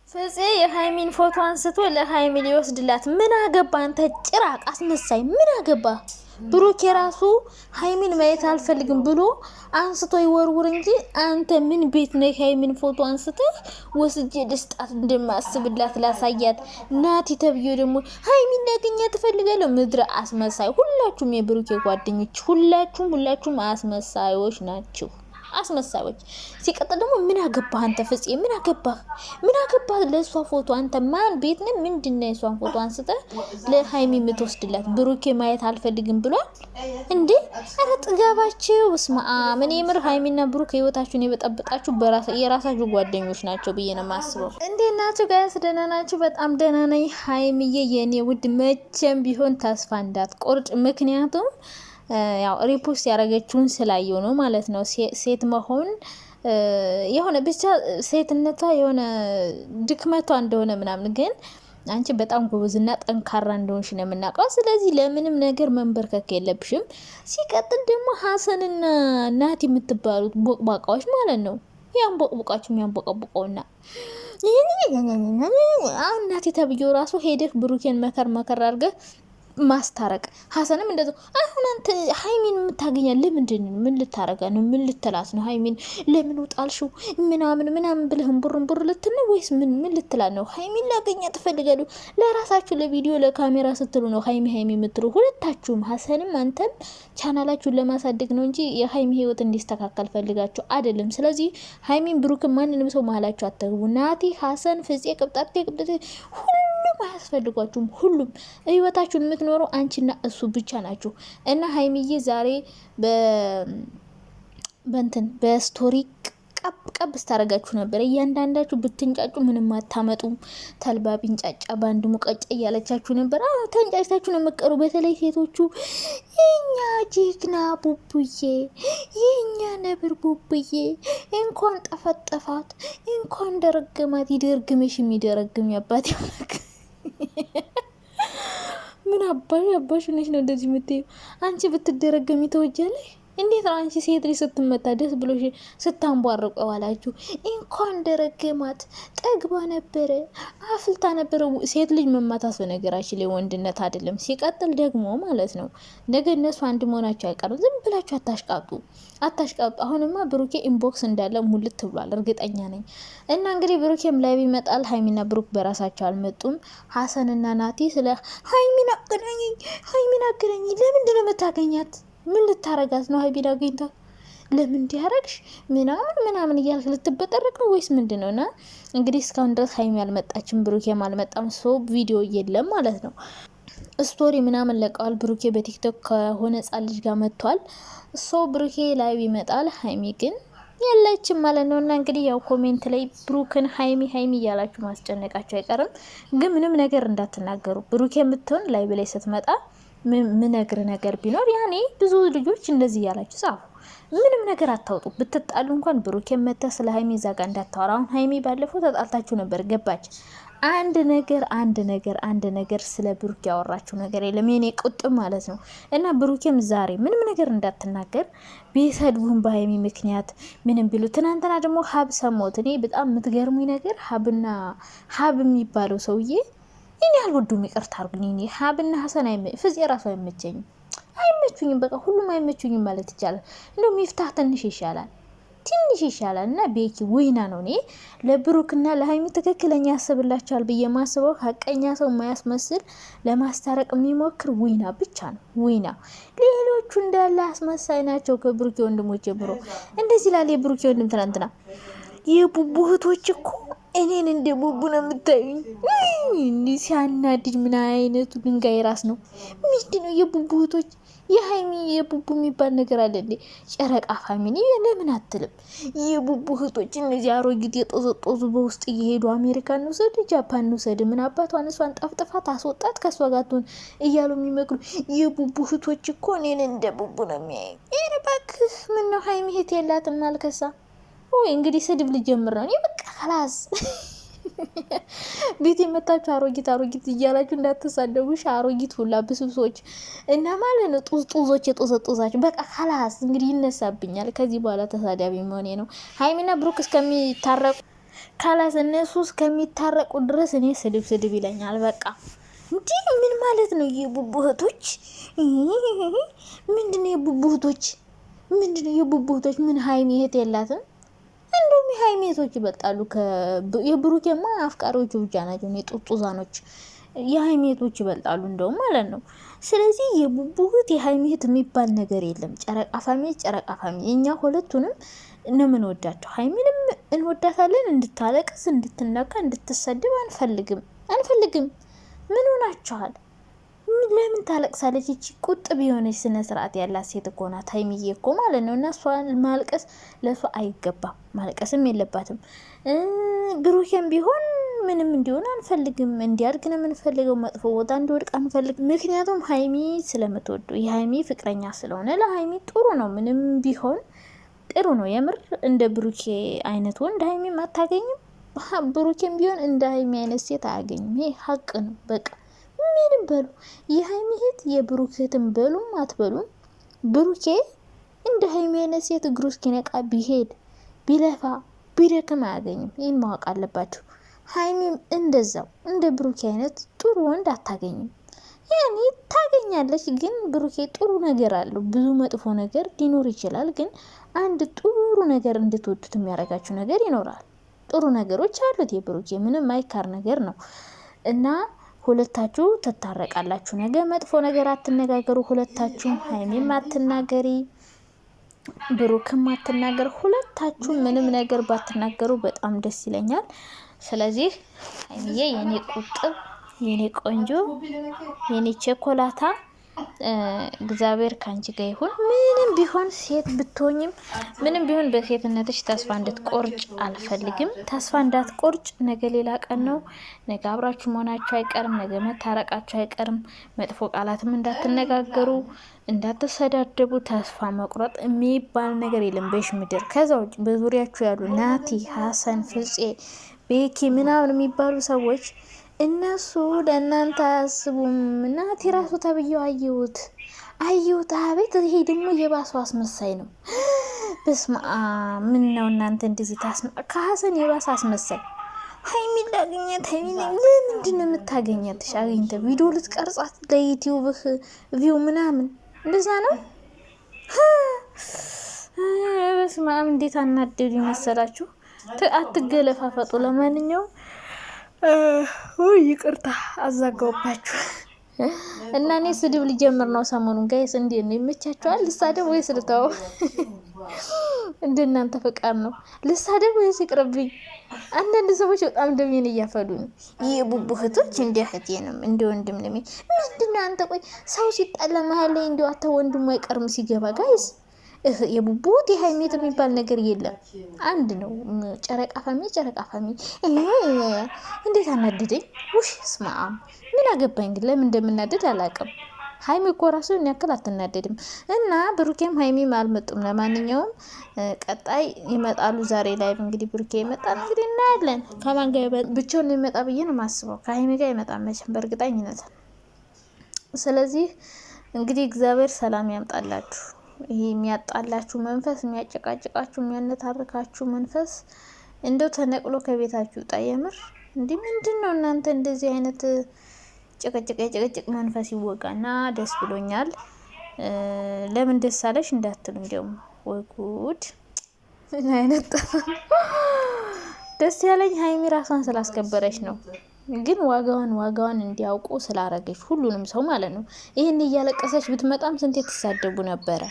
ፍፄ የሃይሚን ፎቶ አንስቶ ለሃይሚ ሊወስድላት ምን አገባ? አንተ ጭራቅ አስመሳይ ምን አገባ? ብሩክ የራሱ ሃይሚን ማየት አልፈልግም ብሎ አንስቶ ይወርውር እንጂ አንተ ምን ቤት ነው የሃይሚን ፎቶ አንስተህ ወስጄ ደስጣት እንደማስብላት ላሳያት። ናቲ ተብዮ ደግሞ ሃይሚን ያገኛት ትፈልጋለህ? ምድረ አስመሳይ! ሁላችሁም የብሩክ ጓደኞች ሁላችሁም አስመሳዮች ናችሁ። አስመሳዮች። ሲቀጥል ደግሞ ምን አገባህ አንተ ፍፄ? ምን አገባህ ለሷ ፎቶ? አንተ ማን ቤት ነህ? ምንድነው የሷን ፎቶ አንስተህ ለሃይሚ የምትወስድላት? ብሩኬ ማየት አልፈልግም ብሏል እንዴ? አረ ጥጋባችሁ! ስማ ምን የምር ሃይሚና ብሩክ ህይወታችሁን የበጠበጣችሁ የራሳችሁ ጓደኞች ናቸው ብዬ ነው የማስበው። እንዴት ናችሁ ጋይስ? ደህና ናችሁ? በጣም ደህና ነኝ። ሃይሚዬ የኔ ውድ መቼም ቢሆን ተስፋ እንዳትቆርጥ፣ ምክንያቱም ያው ሪፖስት ያደረገችውን ስላየው ነው ማለት ነው። ሴት መሆን የሆነ ብቻ ሴትነቷ የሆነ ድክመቷ እንደሆነ ምናምን፣ ግን አንቺ በጣም ጎበዝና ጠንካራ እንደሆንሽ ነው የምናውቀው። ስለዚህ ለምንም ነገር መንበርከክ የለብሽም። ሲቀጥል ደግሞ ሀሰንና ናቲ የምትባሉት ቦቅባቃዎች ማለት ነው ያንቦቅቦቃችሁ የሚያንቦቀቦቀውና አሁን ናቲ ተብዬው ራሱ ሄደህ ብሩኬን መከር አድርገህ ማስታረቅ። ሀሰንም እንደዚህ አሁን አንተ ሃይሚን የምታገኛት ለምንድን ነው? ምን ልታረጋ ነው? ምን ልትላት ነው? ሃይሚን ለምን ውጣልሽው ምናምን ብለህም ቡር ልትል ነው ወይስ ምን ልትላት ነው? ሃይሚን ላገኛ ትፈልጋለሁ። ለራሳችሁ ለቪዲዮ ለካሜራ ስትሉ ነው ሃይሚ የምትሉ ሁለታችሁም፣ ሀሰንም አንተም ቻናላችሁን ለማሳደግ ነው እንጂ የሃይሚ ህይወት እንዲስተካከል ፈልጋችሁ አይደለም። ስለዚህ ሃይሚን ብሩክን ማንንም ሰው መሀላችሁ አትግቡ። ናቲ፣ ሀሰን፣ ፍፄ፣ ቅብጣቴ ሁሉም አያስፈልጓችሁም። ሁሉም ህይወታችሁን የምትኖረው አንቺና እሱ ብቻ ናችሁ። እና ሃይሚዬ ዛሬ በስቶሪ ቀብ ስታረጋችሁ ነበር። እያንዳንዳችሁ ብትንጫጩ ምንም አታመጡም። ተልባ ቢንጫጫ በአንድ ሙቀጫ እያለቻችሁ ነበር። ተንጫጭታችሁ ነው የምትቀሩ። በተለይ ሴቶቹ የኛ ጀግና ቡቡዬ፣ የኛ ነብር ቡቡዬ እንኳን ጠፈጠፋት እንኳን ደረገማት። ይደርግምሽ የሚደረግም ያባት ያመክ ምን አባሽ ነሽ ነው እንደዚህ የምትይው? አንቺ ብትደረገሚ ተወጃለሽ? እንዴት ነው አንቺ ሴት ልጅ ስትመታ ደስ ብሎ ስታንቧርቁ ዋላችሁ? እንኳን ደረገማት። ጠግባ ነበረ፣ አፍልታ ነበረ። ሴት ልጅ መማታት በነገራችን ላይ ወንድነት አይደለም። ሲቀጥል ደግሞ ማለት ነው ነገ እነሱ አንድ መሆናቸው አይቀርም። ዝም ብላችሁ አታሽቃጡ። አሁንማ ብሩኬ ኢንቦክስ እንዳለ ሙልት ብሏል፣ እርግጠኛ ነኝ። እና እንግዲህ ብሩኬም ላይ ይመጣል። ሃይሚና ብሩክ በራሳቸው አልመጡም። ሀሰንና ናቲ ስለ ሃይሚና አገናኝ ለምንድን ነው የምታገኛት? ምን ልታረጋት ነው? ሀይቢን አገኝታ ለምን እንዲያረግሽ ምናምን እያልክ ልትበጠረቅ ነው ወይስ ምንድን ነው? እና እንግዲህ እስካሁን ድረስ ሀይሚ አልመጣችም፣ ብሩኬም አልመጣም። ሶ ቪዲዮ የለም ማለት ነው። ስቶሪ ምናምን ለቀዋል። ብሩኬ በቲክቶክ ከሆነ ህጻን ልጅ ጋር መጥቷል። ሶ ብሩኬ ላይ ይመጣል፣ ሀይሚ ግን የለችም ማለት ነው። እና እንግዲህ ያው ኮሜንት ላይ ብሩክን ሀይሚ እያላችሁ ማስጨነቃቸው አይቀርም። ግን ምንም ነገር እንዳትናገሩ። ብሩኬ የምትሆን ላይ ብላይ ስትመጣ ምነግር ነገር ቢኖር ያኔ ብዙ ልጆች እንደዚህ እያላችሁ ጻፉ። ምንም ነገር አታውጡ። ብትጣሉ እንኳን ብሩክ መተ ስለ ሀይሚ እዛ ጋር እንዳታወራ። አሁን ሀይሚ ባለፈው ተጣልታችሁ ነበር፣ ገባች። አንድ ነገር ስለ ብሩክ ያወራችሁ ነገር የለም፣ የኔ ቁጥብ ማለት ነው። እና ብሩኬም ዛሬ ምንም ነገር እንዳትናገር። ቢሰድቡን በሀይሚ ምክንያት ምንም ቢሉ። ትናንትና ደግሞ ሀብ ሰሞት። እኔ በጣም የምትገርሙኝ ነገር ሀብ የሚባለው ሰውዬ እኔ አልወዱም፣ ይቅርታ አድርጉኝ። እኔ ሀብና ሀሰን ፍፄ የራሱ አይመቹኝም። በቃ ሁሉም አይመቹኝም ማለት ይቻላል። እንደውም ይፍታህ ትንሽ ይሻላል እና ቤኪ ወይና ነው። እኔ ለብሩክና ለሀይሚ ትክክለኛ ያስብላቸዋል ብዬ ማስበው ሀቀኛ ሰው የማያስመስል ለማስታረቅ የሚሞክር ወይና ብቻ ነው። ወይና ሌሎቹ እንዳለ አስመሳይ ናቸው። ከብሩክ ወንድሞች ጀምሮ እንደዚህ ላለ የብሩክ ወንድም ትናንትና የቡቡ እህቶች እኮ እኔን እንደ ቡቡ ነው የምታዩኝ። እንዲህ ሲያናድድ ምን አይነቱ ድንጋይ ራስ ነው? ምንድን ነው የቡቡ እህቶች? የሀይሚ የቡቡ የሚባል ነገር አለ እንዴ? ጨረቃ ፋሚሊ ለምን አትልም? የቡቡ እህቶች እነዚህ አሮጊት የጦዘጦዙ በውስጥ እየሄዱ አሜሪካን እንውሰድ ጃፓን እንውሰድ ምን አባቷን እሷን ጠፍጥፋት አስወጣት ከሷ ጋር ትሆን እያሉ የሚመክሩ የቡቡ እህቶች እኮ እኔን እንደ ቡቡ ነው የሚያዩኝ። ይሄ እባክህ ምን ነው ሀይሚ እህት የላትም አልከሳ ወይ? እንግዲህ ስድብ ልጀምር ነው። እኔ በቃ خلاص ቤት የመጣችሁ አሮጊት እያላችሁ እንዳትሳደቡሽ። አሮጊት ሁላ ብስብሶች እና ማለት ነው ጡዞች የጦዘጦዛችሁ በቃ خلاص እንግዲህ ይነሳብኛል። ከዚህ በኋላ ተሳዳቢ መሆኔ ነው። ሃይሚና ብሩክ እስከሚታረቁ ካላስ እነሱ እስከሚታረቁ ድረስ እኔ ስድብ ይለኛል። በቃ እንዴ ምን ማለት ነው? የቡቡ እህቶች ምንድነው? የቡቡ እህቶች ምንድነው? የቡቡ እህቶች ምን ሀይሚ እህት የላትም? እንደውም የሀይሚ እህቶች ይበልጣሉ። የብሩኬማ አፍቃሪዎቹ ብቻ ናቸው ጡዛኖች። የሀይሚ እህቶች ይበልጣሉ እንደውም ማለት ነው። ስለዚህ የቡቡ እህት የሀይሚ እህት የሚባል ነገር የለም። ጨረቃ ፋሚሊ ጨረቃ ፋሚሊ። እኛ ሁለቱንም ነው የምንወዳቸው። ሀይሚንም እንወዳታለን። እንድታለቅስ፣ እንድትነካ፣ እንድትሰድብ አንፈልግም። ምን ሆናችኋል? ለምን ታለቅሳለች? እቺ ቁጥብ የሆነች ስነ ስርዓት ያላት ሴት እኮ ናት ሀይሚዬ እኮ ማለት ነው። እና እሷን ማልቀስ ለእሷ አይገባም፣ ማልቀስም የለባትም። ብሩኬም ቢሆን ምንም እንዲሆን አንፈልግም። እንዲያድግ ነው የምንፈልገው። መጥፎ ቦታ እንዲወድቅ አንፈልግም። ምክንያቱም ሀይሚ ስለምትወዱ የሀይሚ ፍቅረኛ ስለሆነ ለሀይሚ ጥሩ ነው። ምንም ቢሆን ጥሩ ነው የምር። እንደ ብሩኬ አይነት ወንድ ሀይሚም አታገኝም። ብሩኬም ቢሆን እንደ ሀይሚ አይነት ሴት አያገኝም። ይሄ ሀቅ ነው። በቃ ምንም በሉ የሀይሚ እህት የብሩክ እህትም በሉም አትበሉም፣ ብሩኬ እንደ ሀይሚ አይነት ሴት እግሩ እስኪነቃ ቢሄድ ቢለፋ ቢደክም አያገኝም። ይህን ማወቅ አለባችሁ። ሀይሚም እንደዛው እንደ ብሩኬ አይነት ጥሩ ወንድ አታገኝም። ያኔ ታገኛለች፣ ግን ብሩኬ ጥሩ ነገር አለው። ብዙ መጥፎ ነገር ሊኖር ይችላል፣ ግን አንድ ጥሩ ነገር እንድትወዱት የሚያደርጋችሁ ነገር ይኖራል። ጥሩ ነገሮች አሉት የብሩኬ፣ ምንም አይካር ነገር ነው። እና ሁለታችሁ ትታረቃላችሁ። ነገ መጥፎ ነገር አትነጋገሩ ሁለታችሁም። ሀይሚም አትናገሪ፣ ብሩክም አትናገር። ሁለታችሁ ምንም ነገር ባትናገሩ በጣም ደስ ይለኛል። ስለዚህ ሀይሚዬ የኔ ቁጥብ፣ የኔ ቆንጆ፣ የኔ ቸኮላታ እግዚአብሔር ካንቺ ጋር ይሁን። ምንም ቢሆን ሴት ብትሆኝም ምንም ቢሆን በሴትነትሽ ተስፋ እንድትቆርጭ አልፈልግም። ተስፋ እንዳትቆርጭ። ነገ ሌላ ቀን ነው። ነገ አብራችሁ መሆናችሁ አይቀርም። ነገ መታረቃችሁ አይቀርም። መጥፎ ቃላትም እንዳትነጋገሩ፣ እንዳትሰዳደቡ። ተስፋ መቁረጥ የሚባል ነገር የለም በሽ ምድር። ከዛ ውጭ በዙሪያችሁ ያሉ ናቲ፣ ሀሰን፣ ፍፄ፣ ቤኪ ምናምን የሚባሉ ሰዎች እነሱ ለእናንተ አያስቡም። እናቴ ራሱ ተብዬው አየሁት። አቤት! ይሄ ደግሞ የባሰው አስመሳይ ነው። በስመ አብ! ምን ነው እናንተ እንደዚህ ከሀሰን የባሰ አስመሳይ። ሀይሚን ላገኛት። ሀይሚን ለምንድን ነው የምታገኛት? አግኝተ ቪዲዮ ልትቀርጻት ለዩቲዩብህ ቪው ምናምን እንደዛ ነው። በስመ አብ! እንዴት አናደዱ ይመሰላችሁ። አትገለፋፈጡ። ለማንኛውም ይቅርታ አዛጋውባችሁ እና እኔ ስድብ ሊጀምር ነው ሰሞኑን። ጋይስ እንዴት ነው ይመቻችኋል? ልሳደብ ወይስ ልተው? እንደናንተ ፈቃድ ነው። ልሳደብ ወይስ ይቅርብኝ? አንዳንድ ሰዎች በጣም ደሜን እያፈሉ ነው። የቡቡ እህቶች እንደ እህቴ ነው እንደ ወንድም ነው። ምንድነው አንተ? ቆይ ሰው ሲጣላ መሀል ላይ እንደው አተ ወንድሙ አይቀርም ሲገባ። ጋይስ የቡቡት የሀይሜት የሚባል ነገር የለም። አንድ ነው። ጨረቃ ፋሚ እንዴት አናደደኝ! ውሽ ስማም ምን አገባኝ ግን ለምን እንደምናደድ አላውቅም። ሀይሚ እኮ ራሱን ያክል አትናደድም። እና ብሩኬም ሀይሚም አልመጡም። ለማንኛውም ቀጣይ ይመጣሉ። ዛሬ ላይ እንግዲህ ብሩኬ ይመጣል። እንግዲህ እናያለን። ከማን ጋር ብቻውን ይመጣ ብዬ ነው የማስበው። ከሀይሚ ጋር ይመጣል መቼም በእርግጠኝነት። ስለዚህ እንግዲህ እግዚአብሔር ሰላም ያምጣላችሁ። ይሄ የሚያጣላችሁ መንፈስ፣ የሚያጨቃጭቃችሁ፣ የሚያነታርካችሁ መንፈስ እንደው ተነቅሎ ከቤታችሁ ውጣ። የምር እንዲህ ምንድን ነው እናንተ እንደዚህ አይነት የጭቅጭቅ መንፈስ ይወጋና ደስ ብሎኛል። ለምን ደስ አለሽ እንዳትሉ እንደውም ወይ ጉድ! ምን አይነት ደስ ያለኝ ሀይሚ ራሷን ስላስከበረች ነው። ግን ዋጋዋን እንዲያውቁ ስላረገች ሁሉንም ሰው ማለት ነው። ይህን እያለቀሰች ብትመጣም ስንት የተሳደቡ ነበረ።